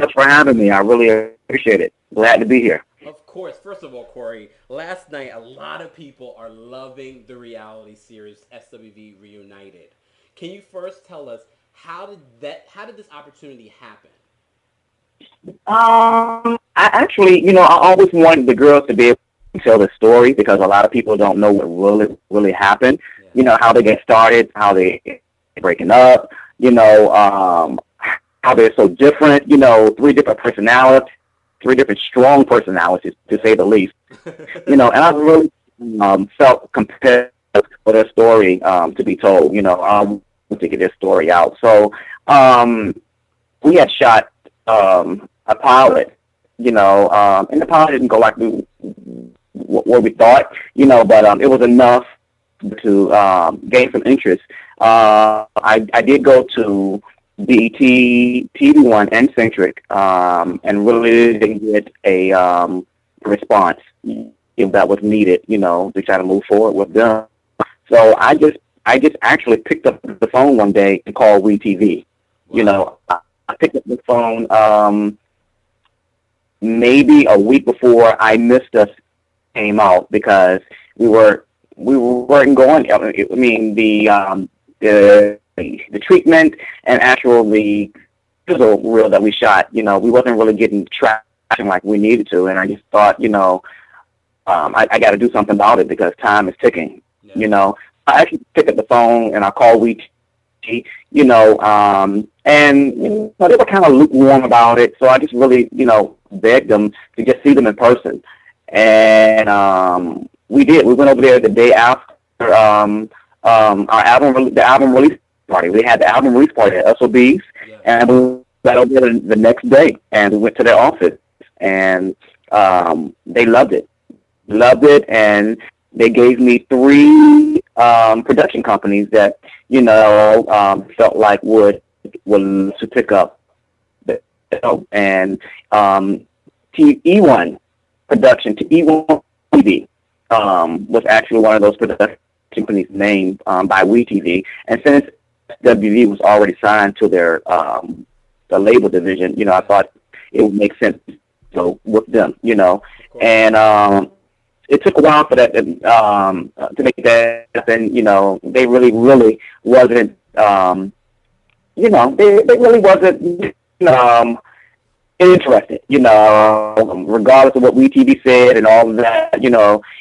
much for having me. I really appreciate it. Glad to be here. Of course. First of all, Corey, last night a lot of people are loving the reality series SWV Reunited. Can you first tell us how did this opportunity happen? I actually, I always wanted the girls to be able to tell the story because a lot of people don't know what really happened. Yeah. How they get started, how they breaking up, how they're so different, three different personalities, three different strong personalities, to say the least. And I really felt compelled for their story to be told. I wanted to get their story out. So we had shot a pilot, and the pilot didn't go like what we thought, but it was enough to gain some interest. I did go to BET, TV1, and Centric, and really didn't get a response if that was needed, to try to move forward with them. So I just actually picked up the phone one day and called WeTV. Wow. I picked up the phone maybe a week before I Missed Us came out because we weren't going. I mean the treatment and actual the sizzle reel that we shot. We wasn't really getting traction like we needed to, and I just thought, I got to do something about it because time is ticking. Yeah. I actually picked up the phone and I called WeTV, and they were kind of lukewarm about it. So I just really, begged them to just see them in person, and we did. We went over there the day after the album release party. We had the album release party at SWV's, Yeah. and we went over there the next day, and we went to their office, and they loved it, and they gave me three production companies that felt like would to pick up the show. And E1 production to E1 TV was actually one of those production companies named by WeTV, and since SWV was already signed to their the label division, I thought it would make sense to go with them, and it took a while for that to make that happen. They really wasn't, they really wasn't interested, regardless of what WeTV said and all of that.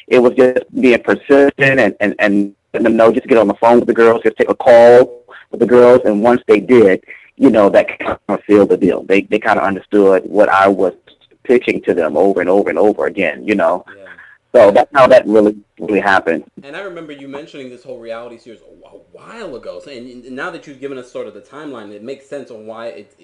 It was just being persistent and letting them know, just get on the phone with the girls, just take a call with the girls, and once they did, that kind of sealed the deal. They kind of understood what I was pitching to them over and over and over again, Yeah. So that's how that really happened. And I remember you mentioning this whole reality series a while ago. So, and now that you've given us sort of the timeline, it makes sense on why it's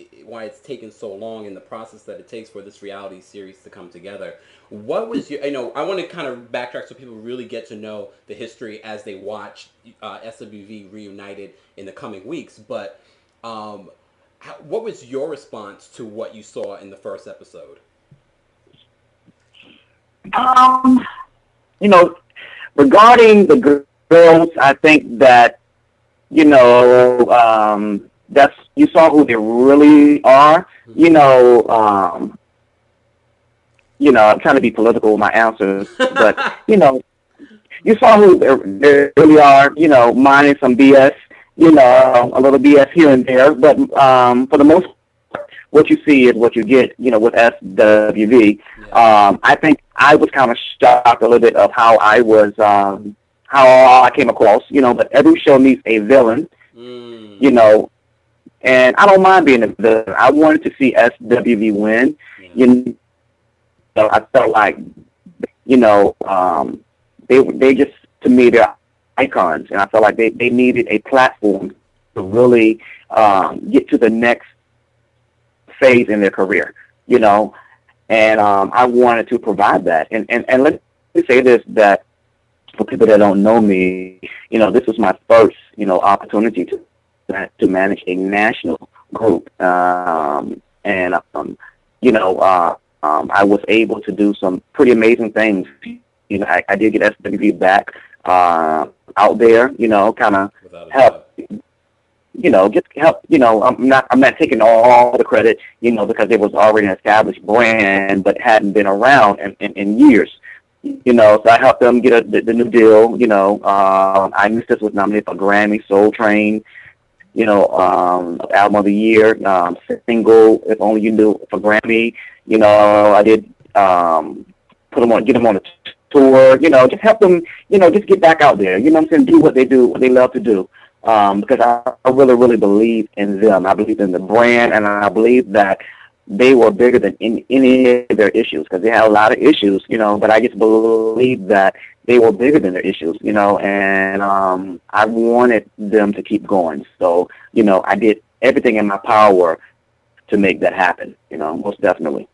taken so long in the process that it takes for this reality series to come together. What was your, I want to kind of backtrack so people really get to know the history as they watch SWV Reunited in the coming weeks. But what was your response to what you saw in the first episode? Regarding the girls, I think that, that's, you saw who they really are. I'm trying to be political with my answers, but, you saw who they really are, minus some BS, a little BS here and there, but for the most part, what you see is what you get, with SWV. Yeah. I think I was kind of shocked a little bit of how I was, how I came across, but every show needs a villain, and I don't mind being a villain. I wanted to see SWV win. Yeah. I felt like, they just, to me, they're icons, and I felt like they needed a platform to really get to the next phase in their career, and I wanted to provide that. And let me say this, that for people that don't know me, this was my first, opportunity to manage a national group, and I was able to do some pretty amazing things. I did get SWV back out there, kind of help. just help. I'm not taking all the credit, because it was already an established brand, but hadn't been around in years. So I helped them get the new deal. I knew this was nominated for Grammy, Soul Train, album of the year, single, If Only You Knew, for Grammy. I did get them on a tour, just help them, just get back out there, what I'm saying, do what they do, what they love to do. Because I really, really believe in them. I believe in the brand, and I believe that they were bigger than any of their issues, because they had a lot of issues, but I just believe that they were bigger than their issues, and I wanted them to keep going. So, I did everything in my power to make that happen, most definitely.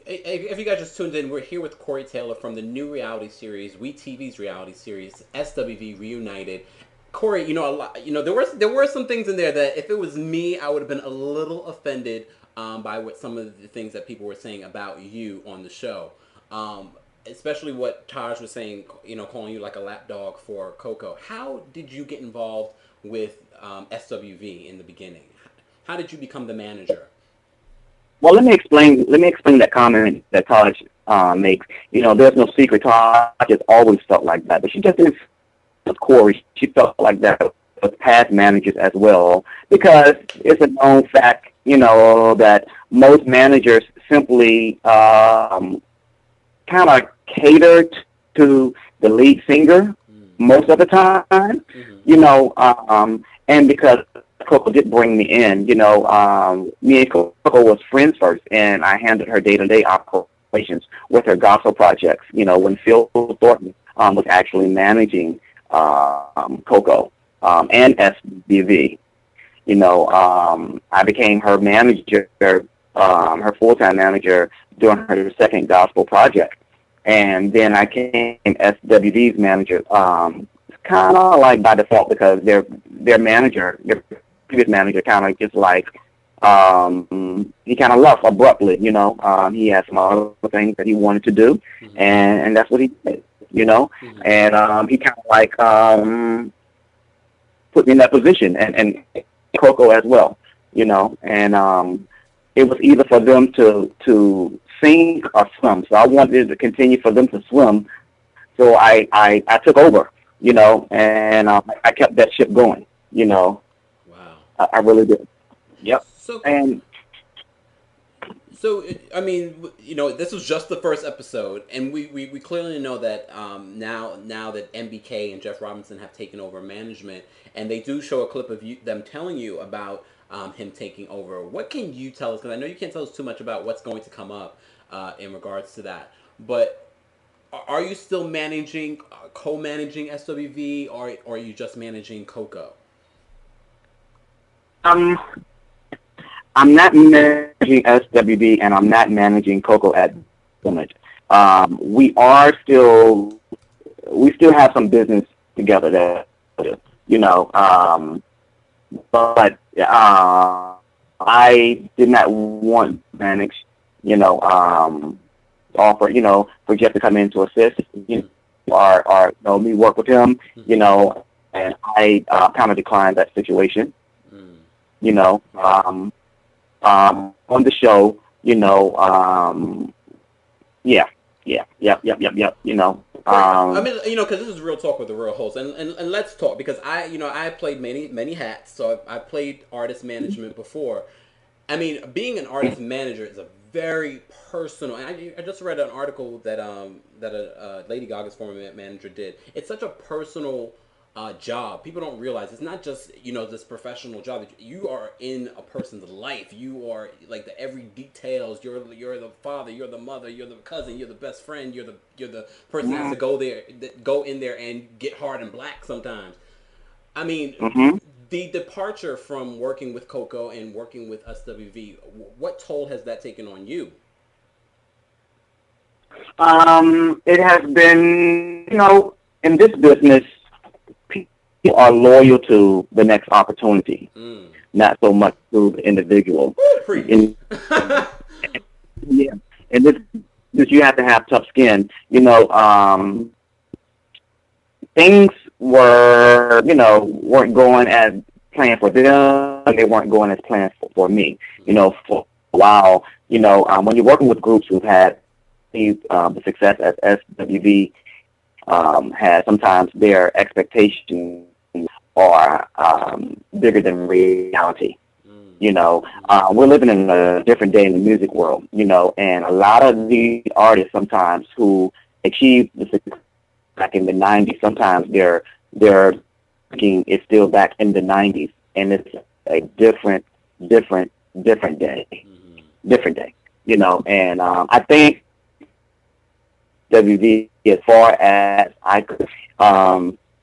If you guys just tuned in, we're here with Cory Taylor from the new reality series, WeTV's reality series, SWV Reunited. Cory, there were some things in there that if it was me, I would have been a little offended by what some of the things that people were saying about you on the show. Especially what Taj was saying, calling you like a lapdog for Coco. How did you get involved with SWV in the beginning? How did you become the manager? Well, let me explain that comment that Taj makes. There's no secret. Taj has always felt like that, but she just didn't. With Cory, she felt like that with past managers as well, because it's a known fact, that most managers simply kind of cater to the lead singer most of the time, and because Coco did bring me in, me and Coco was friends first, and I handled her day-to-day operations with her gospel projects, when Phil Thornton was actually managing Coco and SWV. I became her manager, her full-time manager during her second gospel project. And then I became SWV's manager, kind of like by default, because their previous manager kind of just like, he kind of left abruptly, he had some other things that he wanted to do, and that's what he did. And he kind of like put me in that position, and Coco as well, and it was either for them to sink or swim. So I wanted to continue for them to swim, so I took over, and I kept that ship going, Wow. I really did. Yep. So, I mean, this was just the first episode, and we clearly know that now that MBK and Jeff Robinson have taken over management, and they do show a clip of them telling you about him taking over. What can you tell us? Because I know you can't tell us too much about what's going to come up in regards to that. But are you still co-managing SWV, or are you just managing Coco? I'm not managing SWV, and I'm not managing Coco at the moment. We still have some business together there, but I did not want to manage, offer, for Jeff to come in to assist, or me work with him, and I kind of declined that situation, on the show, yep. I mean, because this is real talk with the real host, and let's talk, because I played many hats, so I played artist management before. I mean, being an artist manager is a very personal. And I just read an article that Lady Gaga's former manager did. It's such a personal job. People don't realize it's not just this professional job. You are in a person's life. You are like the every details. You're the father. You're the mother. You're the cousin. You're the best friend. You're the person that has to go in there and get hard and black sometimes. I mean, the departure from working with Coco and working with SWV, what toll has that taken on you? It has been, in this business, people are loyal to the next opportunity, not so much to the individual. Yeah, and this you have to have tough skin. Things were, weren't going as planned for them, they weren't going as planned for me. For a while, when you're working with groups who've had the success as SWV has, sometimes their expectations are bigger than reality. We're living in a different day in the music world, and a lot of the artists sometimes who achieved the success back in the 90s, sometimes their thinking is still back in the 90s, and it's a different day, and I think WV, as far as I could,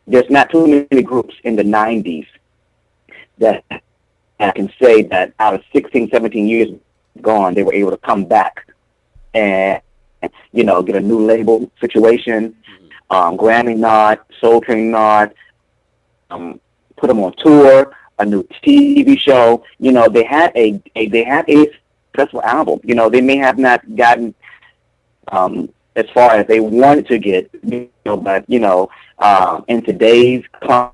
there's not too many groups in the 90s that I can say that out of 16, 17 years gone, they were able to come back and, get a new label situation, Grammy nod, Soul Train nod, put them on tour, a new TV show. They had a successful album. They may have not gotten as far as they wanted to get, but in today's climate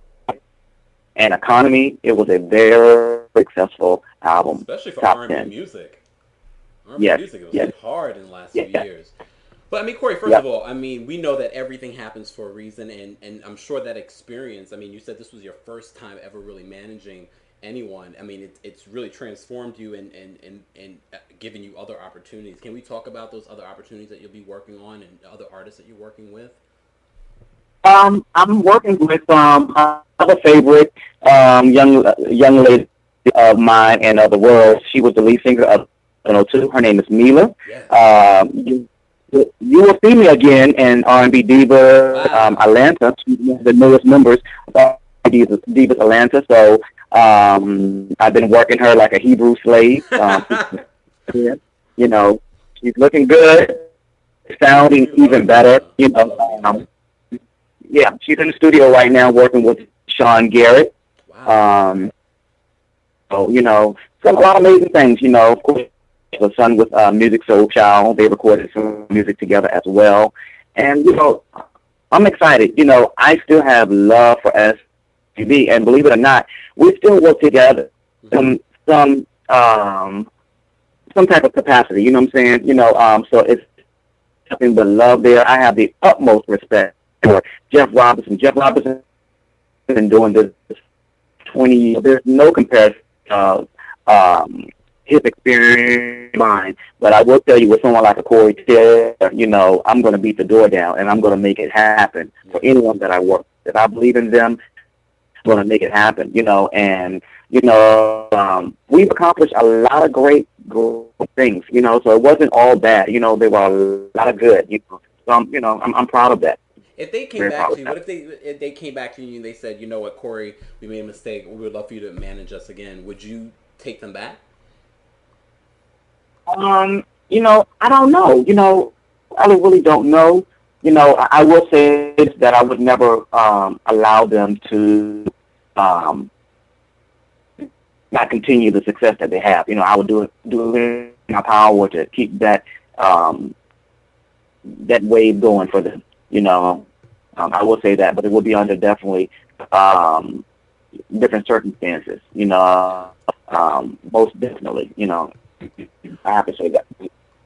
and economy, it was a very successful album. Especially for R&B music. R&B music, it was hard in the last few years. But, Cory, first of all, we know that everything happens for a reason, and I'm sure that experience, you said this was your first time ever really managing anyone. It's really transformed you and given you other opportunities. Can we talk about those other opportunities that you'll be working on and other artists that you're working with? I'm working with another favorite young lady of mine and of the world. She was the lead singer of 102. Her name is Mila. Yes. You will see me again in R&B Diva Atlanta. She's one of the newest members of Divas Atlanta. So I've been working her like a Hebrew slave. She's looking good, sounding even better. She's in the studio right now working with Sean Garrett. Wow. So a lot of amazing things. Of course, the son with Music Soul Child. They recorded some music together as well. And, I'm excited. I still have love for SWV, and believe it or not, we still work together in some type of capacity. You know what I'm saying? So it's nothing but love there. I have the utmost respect for Jeff Robinson. Jeff Robinson has been doing this 20 years. There's no comparison of his experience mine, but I will tell you, with someone like a Cory, I'm going to beat the door down, and I'm going to make it happen for anyone that I work with. If I believe in them, I'm going to make it happen, and, we've accomplished a lot of great things, so it wasn't all bad, there were a lot of good, so I'm proud of that. If they came back to you, what if they came back to you and they said, you know what, Cory, we made a mistake, we would love for you to manage us again, would you take them back? I don't know. I really don't know. I will say that I would never allow them to not continue the success that they have. I would do it in my power to keep that wave going for them. I will say that, but it will be under definitely different circumstances. Most definitely. I have to say that.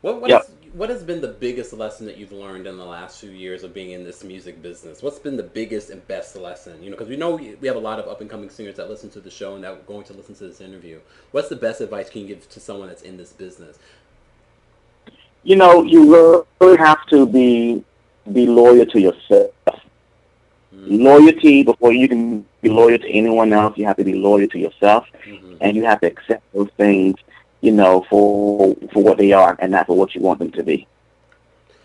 What has been the biggest lesson that you've learned in the last few years of being in this music business? What's been the biggest and best lesson? Because we know we have a lot of up-and-coming singers that listen to the show and that are going to listen to this interview. What's the best advice can you give to someone that's in this business? You really have to be loyal to yourself. Loyalty, before you can be loyal to anyone else, you have to be loyal to yourself, and you have to accept those things, for what they are and not for what you want them to be.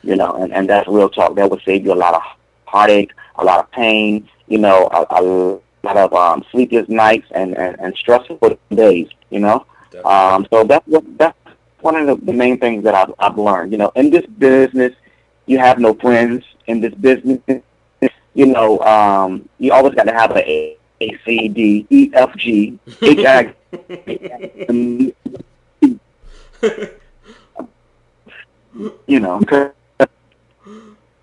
And that's real talk. That would save you a lot of heartache, a lot of pain, a lot of sleepless nights and stressful days, So that's one of the main things that I've learned. In this business, you have no friends. In this business, you always got to have a C, D, E, F, G, H, I.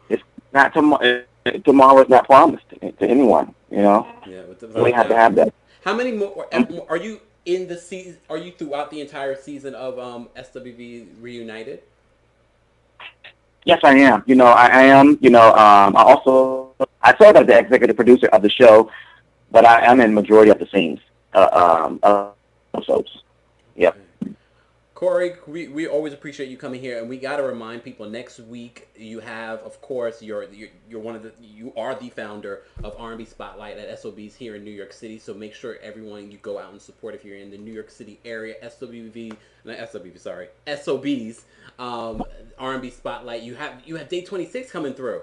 It's not tomorrow. Tomorrow is not promised to anyone. Yeah, we have to have that. How many more are you in the season? Are you throughout the entire season of SWV Reunited? Yes, I am. I am. I serve as the executive producer of the show, but I am in majority of the scenes, episodes. Yep. Cory, we always appreciate you coming here, and we got to remind people next week you have, of course, you are the founder of R&B Spotlight at SOBs here in New York City. So make sure everyone you go out and support if you're in the New York City area. SOBs, R&B Spotlight. You have Day 26 coming through.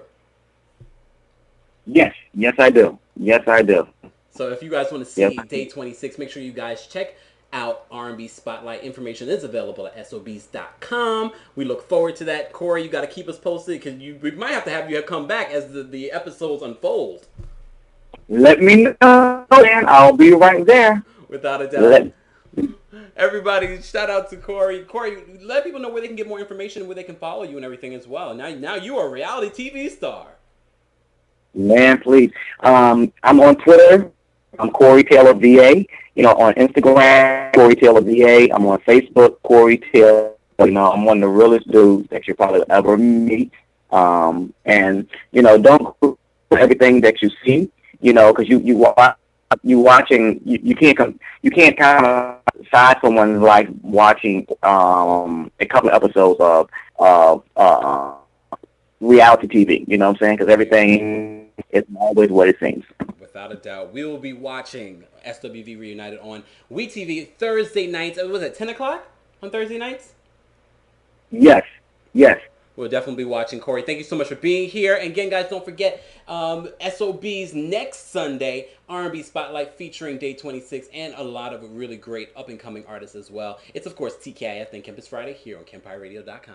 Yes, yes, I do. Yes, I do. So if you guys want to see Yep. Day 26, make sure you guys check out R&B Spotlight. Information is available at SOBs.com. We look forward to that. Cory, you got to keep us posted because we might have you come back as the episodes unfold. Let me know, man. I'll be right there. Without a doubt. Everybody, shout out to Cory. Cory, let people know where they can get more information, where they can follow you and everything as well. Now you are a reality TV star. Man, please. I'm on Twitter. I'm Cory Taylor VA. On Instagram, Cory Taylor VA. I'm on Facebook, Cory Taylor. I'm one of the realest dudes that you probably ever meet. And don't do everything that you see. Because you can't kind of side someone's life watching a couple of episodes of reality TV. You know what I'm saying? Because everything is always what it seems. Without a doubt. We will be watching SWV Reunited on WeTV Thursday nights. Was it 10 o'clock on Thursday nights? Yes. Yes. We'll definitely be watching. Cory, thank you so much for being here. And again, guys, don't forget SOBs next Sunday, R&B Spotlight featuring Day 26 and a lot of really great up-and-coming artists as well. It's, of course, TKIF and Campus Friday here on KEMPIRERadio.com.